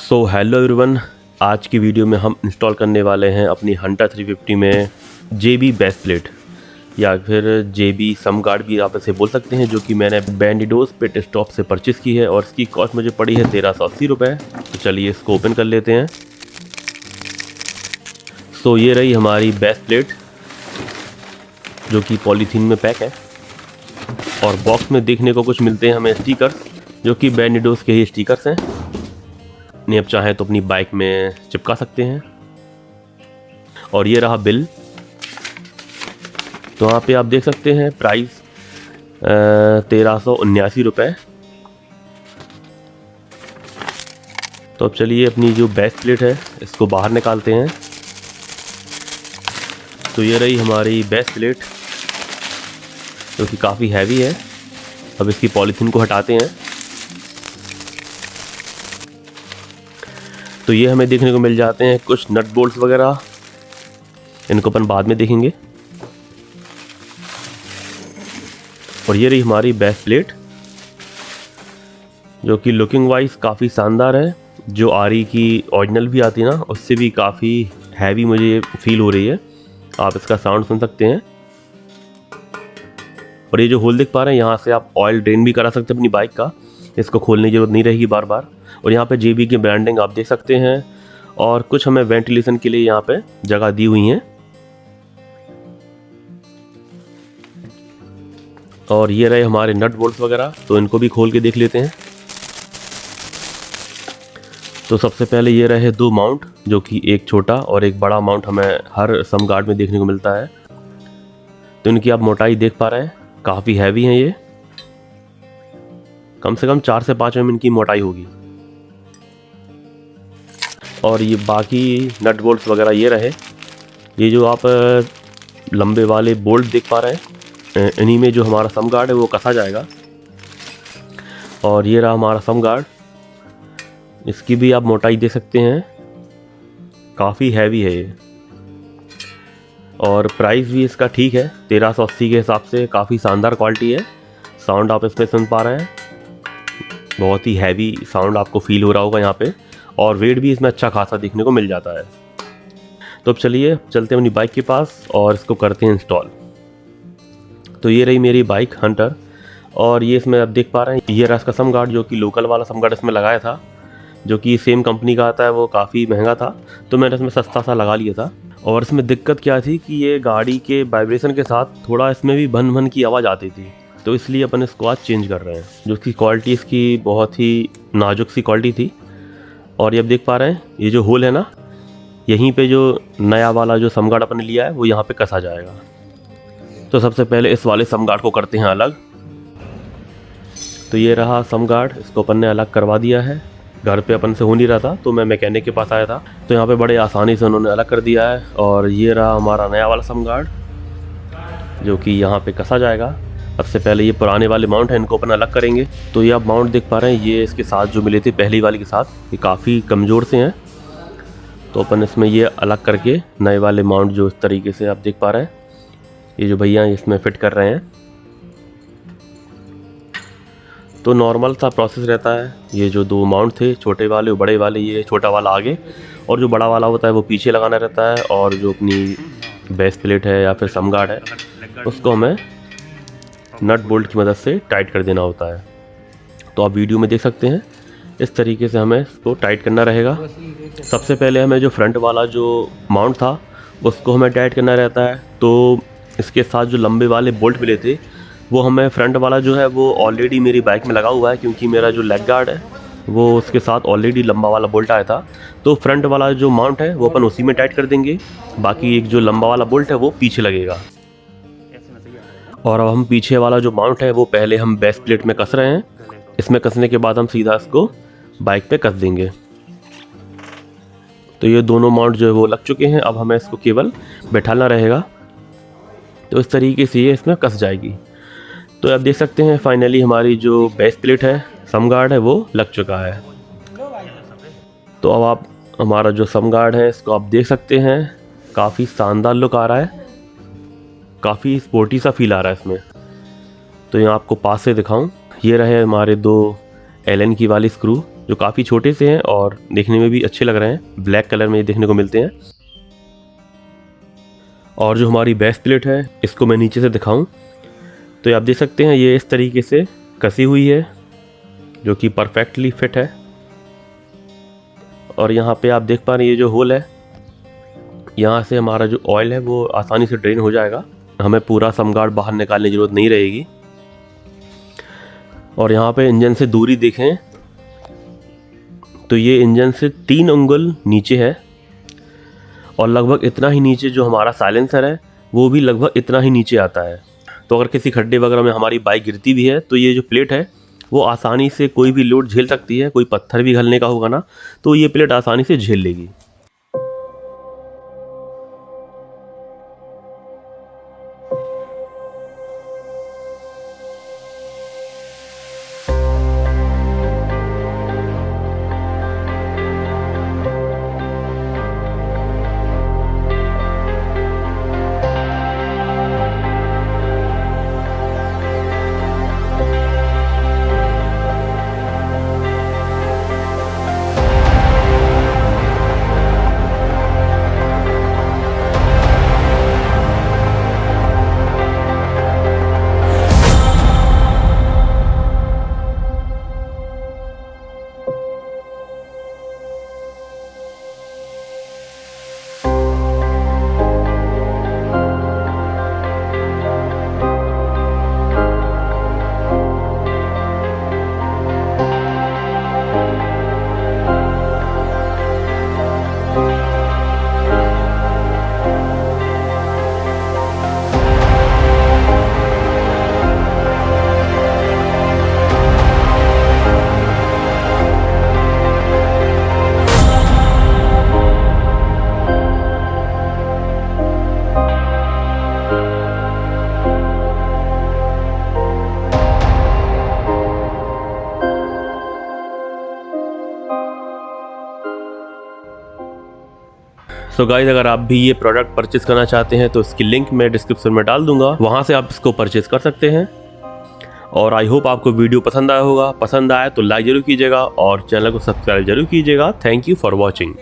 So hello everyone, आज की video में हम इंस्टॉल करने वाले हैं अपनी हंटर 350 में JB बेस प्लेट या फिर JB सम गार्ड भी आप इसे बोल सकते हैं, जो कि मैंने बैंडिडोज पेट स्टॉप से परचेज़ की है और इसकी कॉस्ट मुझे पड़ी है 1380 रुपये। तो चलिए इसको ओपन कर लेते हैं। सो ये रही हमारी बेस प्लेट जो कि पॉलीथीन में पैक है और बॉक्स में देखने को कुछ मिलते हैं हमें स्टिकर्स, जो कि बैंडिडोज के ही स्टिकर्स हैं। नहीं, अब चाहें तो अपनी बाइक में चिपका सकते हैं। और ये रहा बिल। तो वहाँ पे आप देख सकते हैं प्राइस 1379 रुपये। तो अब चलिए अपनी जो बेस प्लेट है इसको बाहर निकालते हैं। तो ये रही हमारी बेस प्लेट जो कि काफ़ी हैवी है। अब इसकी पॉलीथीन को हटाते हैं। तो ये हमें देखने को मिल जाते हैं कुछ नट बोल्ट्स वगैरह, इनको अपन बाद में देखेंगे। और ये रही हमारी बेस प्लेट जो कि लुकिंग वाइज काफ़ी शानदार है। जो आरी की ओरिजिनल भी आती है ना, उससे भी काफ़ी हैवी मुझे फील हो रही है। आप इसका साउंड सुन सकते हैं। और ये जो होल देख पा रहे हैं, यहाँ से आप ऑयल ड्रेन भी करा सकते हैं अपनी बाइक का। इसको खोलने की जरूरत नहीं रहेगी बार बार। और यहाँ पे JB की ब्रांडिंग आप देख सकते हैं और कुछ हमें वेंटिलेशन के लिए यहाँ पे जगह दी हुई है। और ये रहे हमारे नट बोल्ट्स वगैरह, तो इनको भी खोल के देख लेते हैं। तो सबसे पहले ये रहे दो माउंट, जो कि एक छोटा और एक बड़ा माउंट हमें हर सम गार्ड में देखने को मिलता है। तो इनकी आप मोटाई देख पा रहे हैं, काफ़ी हैवी हैं ये। कम से कम 4 से 5 mm इनकी मोटाई होगी। और ये बाकी नट बोल्ट्स वगैरह ये रहे। ये जो आप लंबे वाले बोल्ट देख पा रहे हैं, इन्हीं में जो हमारा सम गार्ड है वो कसा जाएगा। और ये रहा हमारा सम गार्ड, इसकी भी आप मोटाई देख सकते हैं, काफ़ी हैवी है ये। और प्राइस भी इसका ठीक है, 1380 के हिसाब से काफ़ी शानदार क्वालिटी है। साउंड आप इसमें सुन पा रहे हैं, बहुत ही हैवी साउंड आपको फील हो रहा होगा यहाँ पे। और वेट भी इसमें अच्छा खासा देखने को मिल जाता है। तो अब चलिए चलते हैं अपनी बाइक के पास और इसको करते हैं इंस्टॉल। तो ये रही मेरी बाइक हंटर और ये इसमें आप देख पा रहे हैं, ये रहा इसका सम गार्ड, जो कि लोकल वाला सम गार्ड इसमें लगाया था, जो कि सेम कंपनी का आता है। वो काफ़ी महंगा था, तो मैंने इसमें सस्ता सा लगा लिया था। और इसमें दिक्कत क्या थी कि ये गाड़ी के वाइब्रेशन के साथ थोड़ा इसमें भी भन भन की आवाज़ आती थी। तो इसलिए अपन इसको आज चेंज कर रहे हैं, जो कि क्वालिटी इसकी बहुत ही नाजुक सी क्वालिटी थी। और ये अब देख पा रहे हैं, ये जो होल है ना, यहीं पे जो नया वाला जो सम गार्ड अपन ने लिया है वो यहाँ पे कसा जाएगा। तो सबसे पहले इस वाले सम गार्ड को करते हैं अलग। तो ये रहा सम गार्ड, इसको अपन ने अलग करवा दिया है। घर पे अपन से हो नहीं रहा था, तो मैं मैकेनिक के पास आया था, तो यहाँ पे बड़े आसानी से उन्होंने अलग कर दिया है। और ये रहा हमारा नया वाला सम गार्ड, जो कि यहाँ पे कसा जाएगा। सबसे पहले ये पुराने वाले माउंट हैं, इनको अपन अलग करेंगे। तो ये आप माउंट देख पा रहे हैं, ये इसके साथ जो मिले थे पहली वाले के साथ, ये काफ़ी कमज़ोर से हैं। तो अपन इसमें ये अलग करके नए वाले माउंट जो इस तरीके से आप देख पा रहे हैं, ये जो भैया इसमें फ़िट कर रहे हैं। तो नॉर्मल सा प्रोसेस रहता है। ये जो दो माउंट थे, छोटे वाले और बड़े वाले, ये छोटा वाला आगे और जो बड़ा वाला होता है वो पीछे लगाना रहता है। और जो अपनी बेस प्लेट है या फिर सम गार्ड है, उसको हमें नट बोल्ट की मदद से टाइट कर देना होता है। तो आप वीडियो में देख सकते हैं, इस तरीके से हमें इसको टाइट करना रहेगा। सबसे पहले हमें जो फ्रंट वाला जो माउंट था उसको हमें टाइट करना रहता है। तो इसके साथ जो लंबे वाले बोल्ट मिले थे, वो हमें फ्रंट वाला जो है वो ऑलरेडी मेरी बाइक में लगा हुआ है, क्योंकि मेरा जो लेग गार्ड है वो उसके साथ ऑलरेडी लंबा वाला बोल्ट आया था। तो फ्रंट वाला जो माउंट है वो अपन उसी में टाइट कर देंगे। बाकी एक जो लंबा वाला बोल्ट है वो पीछे लगेगा। और अब हम पीछे वाला जो माउंट है वो पहले हम बेस प्लेट में कस रहे हैं। इसमें कसने के बाद हम सीधा इसको बाइक पे कस देंगे। तो ये दोनों माउंट जो है वो लग चुके हैं। अब हमें इसको केवल बैठाना रहेगा। तो इस तरीके से ये इसमें कस जाएगी। तो आप देख सकते हैं फाइनली हमारी जो बेस प्लेट है, सम गार्ड है, वो लग चुका है। तो अब आप हमारा जो सम गार्ड है इसको आप देख सकते हैं, काफ़ी शानदार लुक आ रहा है, काफ़ी स्पोर्टी सा फील आ रहा है इसमें। तो यहाँ आपको पास से दिखाऊं, ये रहे हमारे दो एलन की वाली स्क्रू, जो काफ़ी छोटे से हैं और देखने में भी अच्छे लग रहे हैं, ब्लैक कलर में देखने को मिलते हैं। और जो हमारी बेस प्लेट है इसको मैं नीचे से दिखाऊं तो आप देख सकते हैं ये इस तरीके से कसी हुई है जो कि परफेक्टली फिट है। और यहाँ पे आप देख पा रहे हैं ये जो होल है, यहाँ से हमारा जो ऑयल है वो आसानी से ड्रेन हो जाएगा, हमें पूरा समगार्ड बाहर निकालने की ज़रूरत नहीं रहेगी। और यहाँ पे इंजन से दूरी देखें तो ये इंजन से 3 अंगुल नीचे है और लगभग इतना ही नीचे जो हमारा साइलेंसर है वो भी लगभग इतना ही नीचे आता है। तो अगर किसी खड्डे वगैरह में हमारी बाइक गिरती भी है तो ये जो प्लेट है वो आसानी से कोई भी लोड झेल सकती है। कोई पत्थर भी घलने का होगा ना तो ये प्लेट आसानी से झेल लेगी। सो गाइस, अगर आप भी ये प्रोडक्ट परचेज करना चाहते हैं तो इसकी लिंक मैं डिस्क्रिप्शन में डाल दूंगा, वहां से आप इसको परचेज कर सकते हैं। और आई होप आपको वीडियो पसंद आया होगा। पसंद आया तो लाइक जरूर कीजिएगा और चैनल को सब्सक्राइब जरूर कीजिएगा। Thank you for watching.